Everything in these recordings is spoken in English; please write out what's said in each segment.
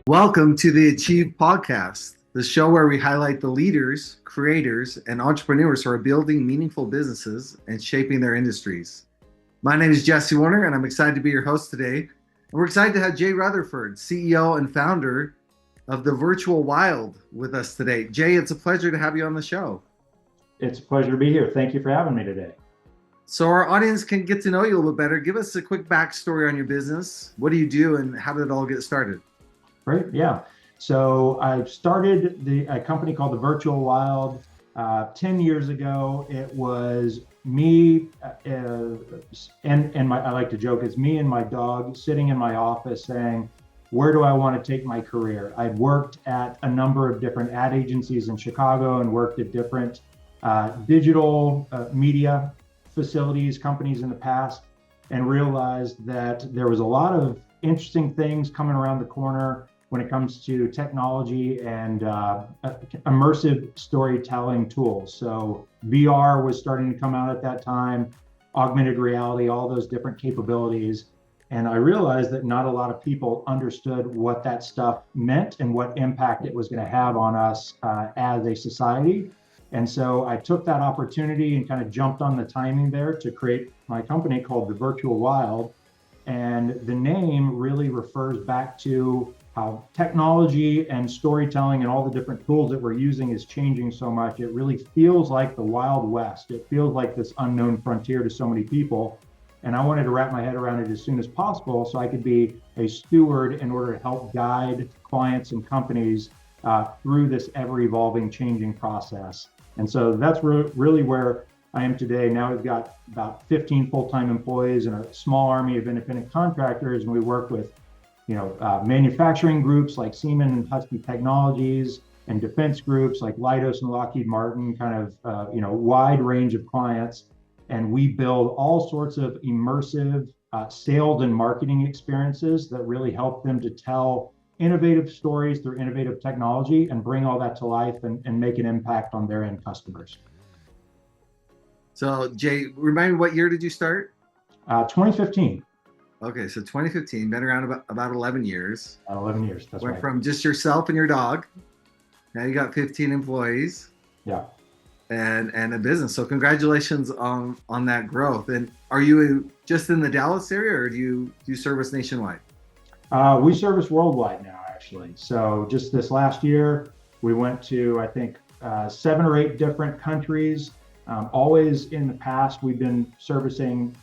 Welcome to the Achieve Podcast, the show where we highlight the leaders, creators, and entrepreneurs who are building meaningful businesses and shaping their industries. My name is Jessie Warner, and I'm excited to be your host today. And we're excited to have Jay Rutherford, CEO and founder of the Virtual Wild, with us today. Jay, it's a pleasure to have you on the show. It's a pleasure to be here. Thank you for having me today. So our audience can get to know you a little bit better. Give us a quick backstory on your business. What do you do, and how did it all get started? Great. Yeah. So I started a company called the Virtual Wild 10 years ago. It was me and I like to joke, it's me and my dog sitting in my office saying, where do I want to take my career? I'd worked at a number of different ad agencies in Chicago and worked at different digital media facilities, companies in the past, and realized that there was a lot of interesting things coming around the corner when it comes to technology and immersive storytelling tools. So VR was starting to come out at that time, augmented reality, all those different capabilities. And I realized that not a lot of people understood what that stuff meant and what impact it was going to have on us as a society. And so I took that opportunity and kind of jumped on the timing there to create my company called the Virtual Wild. And the name really refers back to how technology and storytelling and all the different tools that we're using is changing so much. It really feels like the Wild West. It feels like this unknown frontier to so many people. And I wanted to wrap my head around it as soon as possible so I could be a steward in order to help guide clients and companies through this ever-evolving, changing process. And so that's really where I am today. Now we've got about 15 full-time employees and a small army of independent contractors, and we work with manufacturing groups like Siemens and Husky Technologies, and defense groups like Leidos and Lockheed Martin, kind of wide range of clients. And we build all sorts of immersive sales and marketing experiences that really help them to tell innovative stories through innovative technology and bring all that to life and make an impact on their end customers. So Jay, remind me, what year did you start? 2015. Okay, so 2015, been around about 11 years. 11 years, that's Went right. from just yourself and your dog. Now you got 15 employees. Yeah. And a business. So congratulations on that growth. And are you just in the Dallas area, or do you service nationwide? We service worldwide now, actually. So just this last year, we went to, I think, 7 or 8 different countries. Always in the past, we've been servicing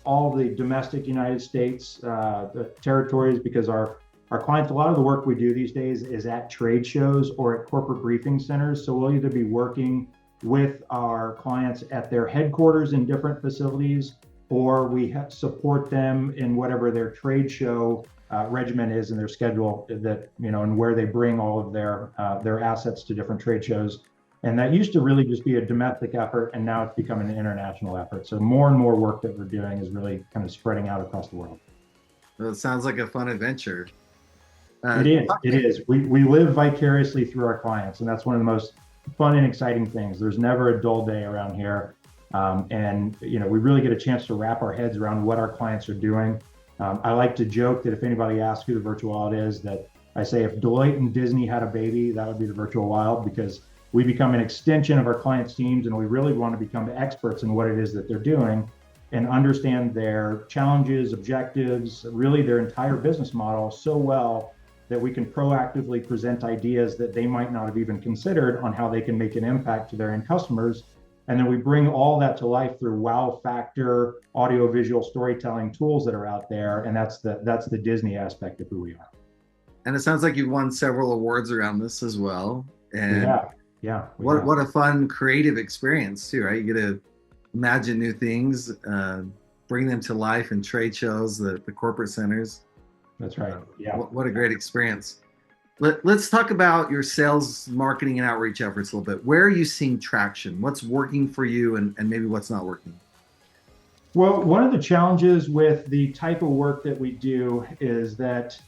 all the domestic United States the territories, because our clients, a lot of the work we do these days is at trade shows or at corporate briefing centers. So we'll either be working with our clients at their headquarters in different facilities, or we support them in whatever their trade show regimen is in their schedule, that and where they bring all of their assets to different trade shows. And that used to really just be a domestic effort, and now it's becoming an international effort. So more and more work that we're doing is really kind of spreading out across the world. Well, it sounds like a fun adventure. It is. We live vicariously through our clients, and that's one of the most fun and exciting things. There's never a dull day around here. And we really get a chance to wrap our heads around what our clients are doing. I like to joke that if anybody asks who the Virtual Wild is, that I say if Deloitte and Disney had a baby, that would be the Virtual Wild, because we become an extension of our clients' teams, and we really want to become experts in what it is that they're doing and understand their challenges, objectives, really their entire business model so well that we can proactively present ideas that they might not have even considered on how they can make an impact to their end customers. And then we bring all that to life through wow factor, audiovisual storytelling tools that are out there. And that's the Disney aspect of who we are. And it sounds like you've won several awards around this as well. And yeah. What a fun creative experience too, right? You get to imagine new things, bring them to life in trade shows, the corporate centers. That's right. Yeah. What a great experience. Let's talk about your sales, marketing, and outreach efforts a little bit. Where are you seeing traction? What's working for you, and maybe what's not working? Well, one of the challenges with the type of work that we do is that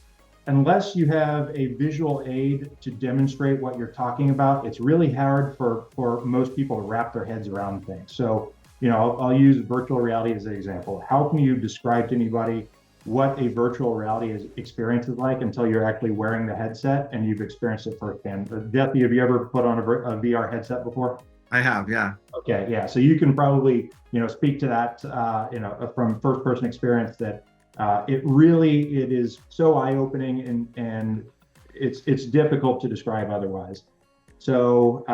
unless you have a visual aid to demonstrate what you're talking about, it's really hard for most people to wrap their heads around things. So, I'll use virtual reality as an example. How can you describe to anybody what a virtual reality experience is like until you're actually wearing the headset and you've experienced it firsthand. Jesse, have you ever put on a VR headset before? I have, yeah. Okay, yeah. So you can probably, speak to that, from first-person experience that it is so eye-opening and it's difficult to describe otherwise. So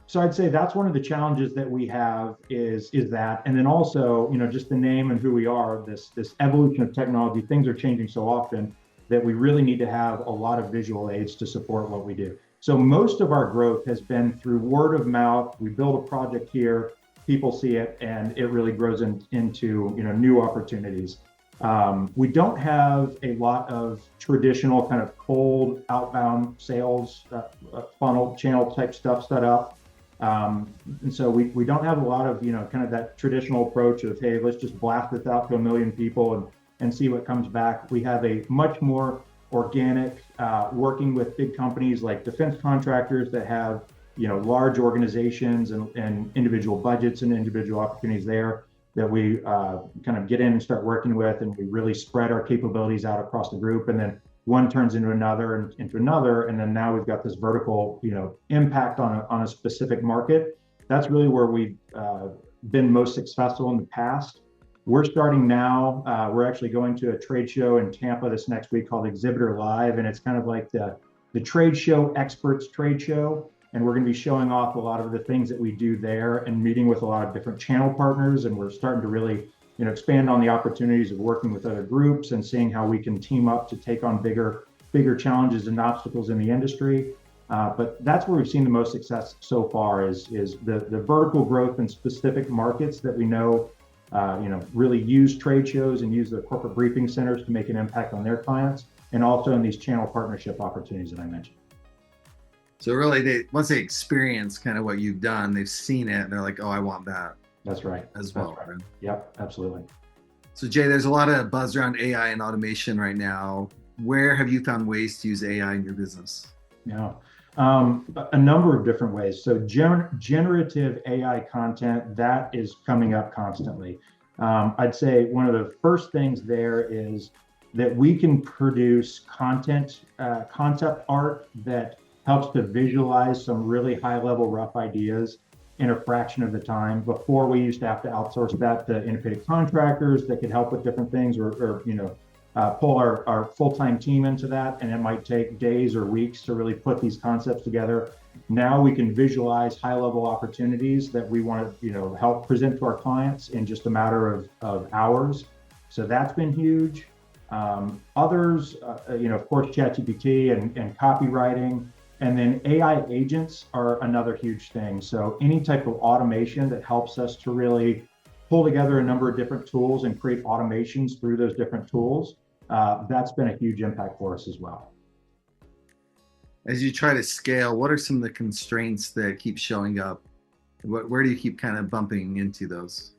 so I'd say that's one of the challenges that we have is that, and then also, just the name and who we are, this evolution of technology, things are changing so often that we really need to have a lot of visual aids to support what we do. So most of our growth has been through word of mouth. We build a project here, people see it, and it really grows into new opportunities. We don't have a lot of traditional kind of cold outbound sales funnel channel type stuff set up. And so we don't have a lot of, kind of that traditional approach of, hey, let's just blast this out to 1 million people and see what comes back. We have a much more organic, working with big companies like defense contractors that have, large organizations and individual budgets and individual opportunities there that we kind of get in and start working with, and we really spread our capabilities out across the group. And then one turns into another and into another, and then now we've got this vertical, impact on a specific market. That's really where we've been most successful in the past. We're starting now. We're actually going to a trade show in Tampa this next week called Exhibitor Live, and it's kind of like the trade show experts trade show. And we're going to be showing off a lot of the things that we do there and meeting with a lot of different channel partners. And we're starting to really, expand on the opportunities of working with other groups and seeing how we can team up to take on bigger challenges and obstacles in the industry. But that's where we've seen the most success so far is the vertical growth in specific markets that we know, really use trade shows and use the corporate briefing centers to make an impact on their clients, and also in these channel partnership opportunities that I mentioned. So really, once they experience kind of what you've done, they've seen it, and they're like, oh, I want that. That's right. As well. Right. Yep, absolutely. So Jay, there's a lot of buzz around AI and automation right now. Where have you found ways to use AI in your business? Yeah, a number of different ways. So generative AI content, that is coming up constantly. I'd say one of the first things there is that we can produce concept art that helps to visualize some really high level rough ideas in a fraction of the time. Before, we used to have to outsource that to independent contractors that could help with different things, or pull our full-time team into that, and it might take days or weeks to really put these concepts together. Now we can visualize high-level opportunities that we want to help present to our clients in just a matter of hours. So that's been huge. Others, of course, ChatGPT and copywriting. And then AI agents are another huge thing. So any type of automation that helps us to really pull together a number of different tools and create automations through those different tools, that's been a huge impact for us as well. As you try to scale, what are some of the constraints that keep showing up? Where do you keep kind of bumping into those?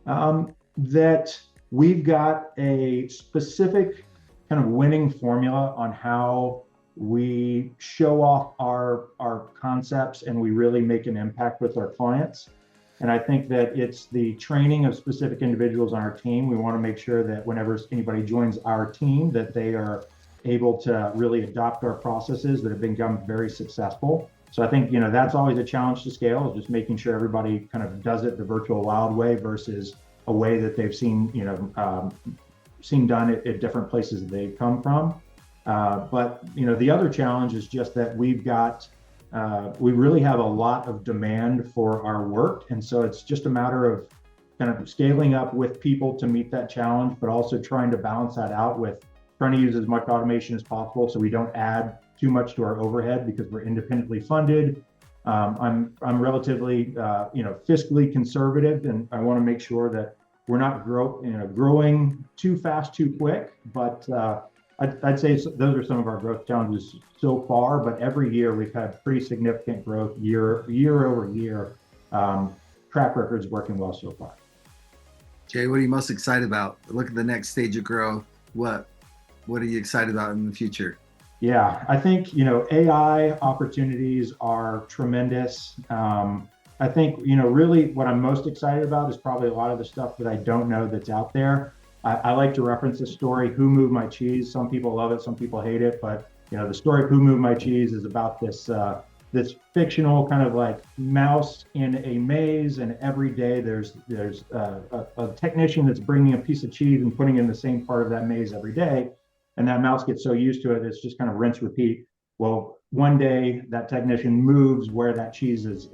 That we've got a specific kind of winning formula on how we show off our concepts and we really make an impact with our clients. And I think that it's the training of specific individuals on our team. We want to make sure that whenever anybody joins our team, that they are able to really adopt our processes that have become very successful. So I think, that's always a challenge to scale, is just making sure everybody kind of does it the virtual wild way versus a way that they've seen done at different places that they've come from. But the other challenge is just that we really have a lot of demand for our work. And so it's just a matter of kind of scaling up with people to meet that challenge, but also trying to balance that out with trying to use as much automation as possible so we don't add too much to our overhead because we're independently funded. I'm relatively, fiscally conservative, and I want to make sure that we're not growing too fast, too quick. But I'd say those are some of our growth challenges so far. But every year we've had pretty significant growth year over year. Track record's working well so far. Jay, what are you most excited about? Look at the next stage of growth. What are you excited about in the future? Yeah, I think, AI opportunities are tremendous. I think, really what I'm most excited about is probably a lot of the stuff that I don't know that's out there. I like to reference the story, Who Moved My Cheese? Some people love it, some people hate it, but the story of Who Moved My Cheese is about this fictional kind of like mouse in a maze, and every day there's a technician that's bringing a piece of cheese and putting it in the same part of that maze every day, and that mouse gets so used to it, it's just kind of rinse repeat. Well, one day that technician moves where that cheese is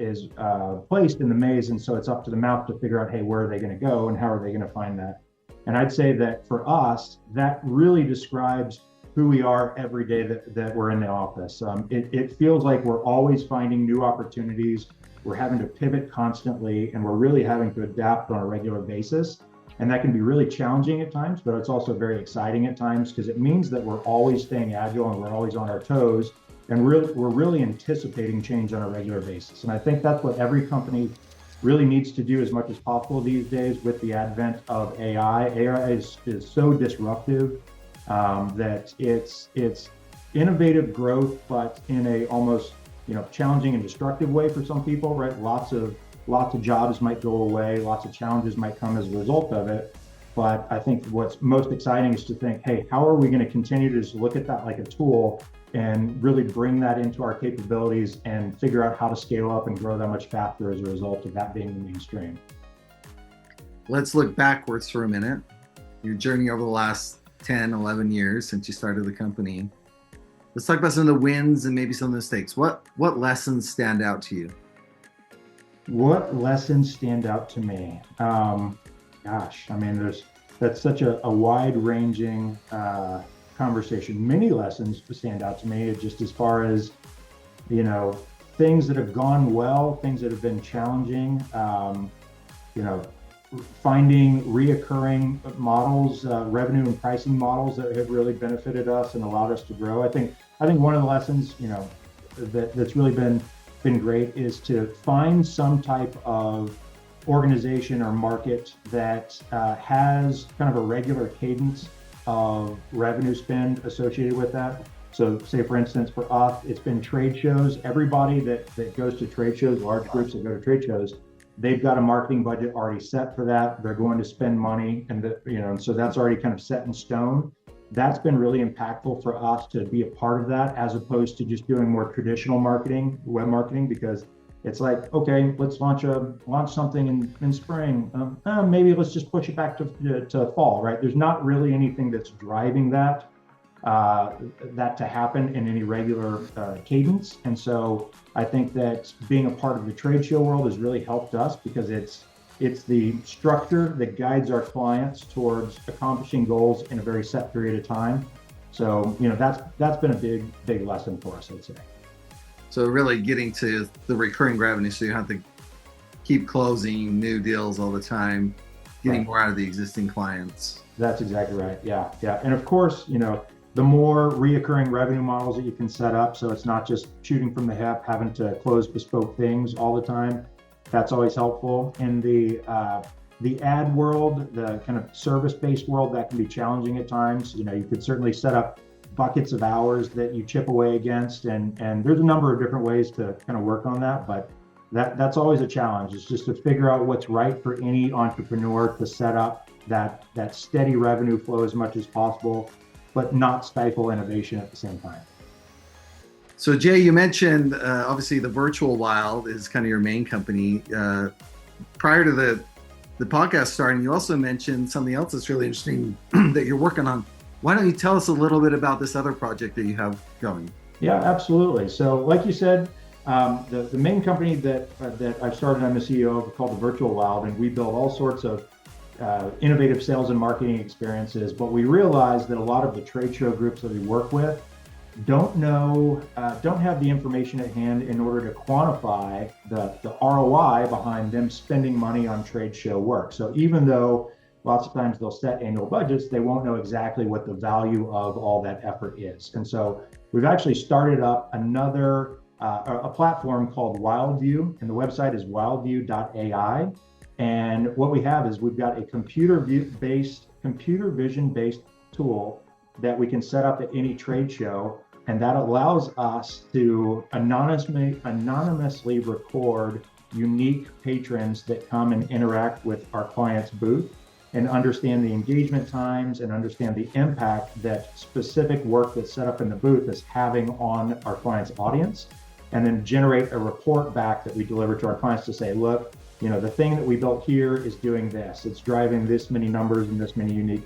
placed in the maze, and so it's up to the mouse to figure out, hey, where are they going to go and how are they going to find that? And I'd say that for us, that really describes who we are every day that we're in the office. It feels like we're always finding new opportunities. We're having to pivot constantly, and we're really having to adapt on a regular basis. And that can be really challenging at times, but it's also very exciting at times because it means that we're always staying agile and we're always on our toes, and we're really anticipating change on a regular basis. And I think that's what every company really needs to do as much as possible these days with the advent of AI. AI is so disruptive that it's innovative growth, but in a almost challenging and destructive way for some people, right? Lots of jobs might go away, lots of challenges might come as a result of it. But I think what's most exciting is to think, hey, how are we going to continue to just look at that like a tool and really bring that into our capabilities and figure out how to scale up and grow that much faster as a result of that being the mainstream. Let's look backwards for a minute. Your journey over the last 10, 11 years since you started the company. Let's talk about some of the wins and maybe some of the mistakes. What lessons stand out to you? What lessons stand out to me? Gosh, I mean, that's such a wide-ranging conversation. Many lessons stand out to me, just as far as things that have gone well, things that have been challenging. Finding reoccurring models, revenue and pricing models that have really benefited us and allowed us to grow. I think one of the lessons that's really been great is to find some type of organization or market that has kind of a regular cadence of revenue spend associated with that. So say, for instance, for us, it's been trade shows. Everybody that goes to trade shows, large groups that go to trade shows, they've got a marketing budget already set for that. They're going to spend money, and so that's already kind of set in stone. That's been really impactful for us to be a part of that, as opposed to just doing more traditional marketing, web marketing, because it's like, okay, let's launch something in spring. Maybe let's just push it back to fall, right? There's not really anything that's driving that to happen in any regular cadence. And so I think that being a part of the trade show world has really helped us, because it's the structure that guides our clients towards accomplishing goals in a very set period of time. So that's been a big lesson for us, I'd say. So really getting to the recurring revenue, so you have to keep closing new deals all the time, getting more out of the existing clients. That's exactly right. Yeah. And of course, the more reoccurring revenue models that you can set up, so it's not just shooting from the hip, having to close bespoke things all the time. That's always helpful. In the ad world, the kind of service-based world, that can be challenging at times. You could certainly set up buckets of hours that you chip away against, and there's a number of different ways to kind of work on that, but that's always a challenge. It's just to figure out what's right for any entrepreneur to set up that steady revenue flow as much as possible, but not stifle innovation at the same time. So Jay, you mentioned obviously the Virtual Wild is kind of your main company. Prior to the podcast starting, you also mentioned something else that's really interesting that you're working on. Why don't you tell us a little bit about this other project that you have going? Yeah, absolutely. So like you said, the main company that I've started, I'm the CEO of, called the Virtual Wild, and we build all sorts of innovative sales and marketing experiences. But we realized that a lot of the trade show groups that we work with don't have the information at hand in order to quantify the ROI behind them spending money on trade show work. So even though lots of times they'll set annual budgets, they won't know exactly what the value of all that effort is. And so we've actually started up a platform called WildView, and the website is wildview.ai. And what we have is we've got a computer vision-based tool that we can set up at any trade show, and that allows us to anonymously record unique patrons that come and interact with our client's booth. and understand the engagement times and understand the impact that specific work that's set up in the booth is having on our client's audience, and then generate a report back that we deliver to our clients to say, look, the thing that we built here is doing this. It's driving this many numbers and this many unique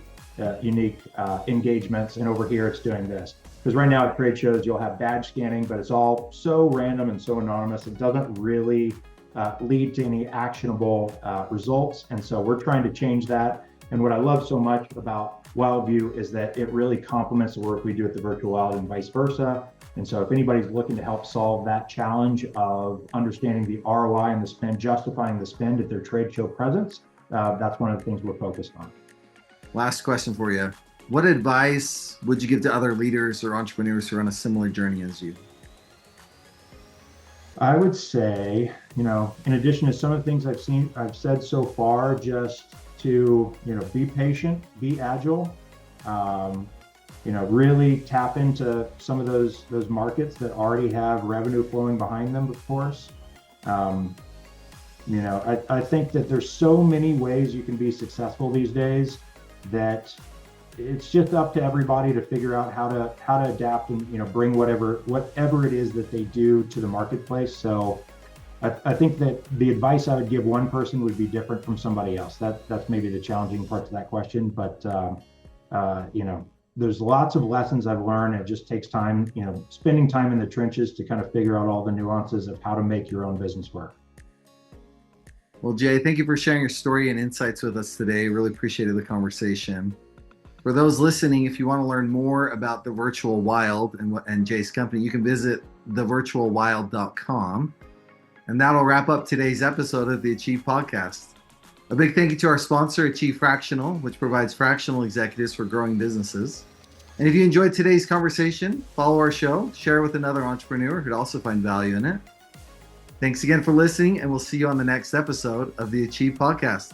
engagements, and over here it's doing this. Because right now at trade shows, you'll have badge scanning, but it's all so random and so anonymous, it doesn't really lead to any actionable results. And so we're trying to change that. And what I love so much about WildView is that it really complements the work we do at the Virtual Wild and vice versa. And so if anybody's looking to help solve that challenge of understanding the ROI and the spend, justifying the spend at their trade show presence, that's one of the things we're focused on. Last question for you. What advice would you give to other leaders or entrepreneurs who are on a similar journey as you? I would say, in addition to some of the things I've said so far, just to, be patient, be agile, really tap into some of those markets that already have revenue flowing behind them, of course. I think that there's so many ways you can be successful these days that it's just up to everybody to figure out how to adapt and bring whatever it is that they do to the marketplace. So I think that the advice I would give one person would be different from somebody else. That's maybe the challenging part to that question, but there's lots of lessons I've learned. It just takes time, spending time in the trenches to kind of figure out all the nuances of how to make your own business work. Well, Jay, thank you for sharing your story and insights with us today. Really appreciated the conversation. For those listening, if you want to learn more about the Virtual Wild and Jay's company, you can visit thevirtualwild.com. And that'll wrap up today's episode of the Achieve podcast. A big thank you to our sponsor, Achieve Fractional, which provides fractional executives for growing businesses. And if you enjoyed today's conversation, follow our show, share it with another entrepreneur who'd also find value in it. Thanks again for listening, and we'll see you on the next episode of the Achieve podcast.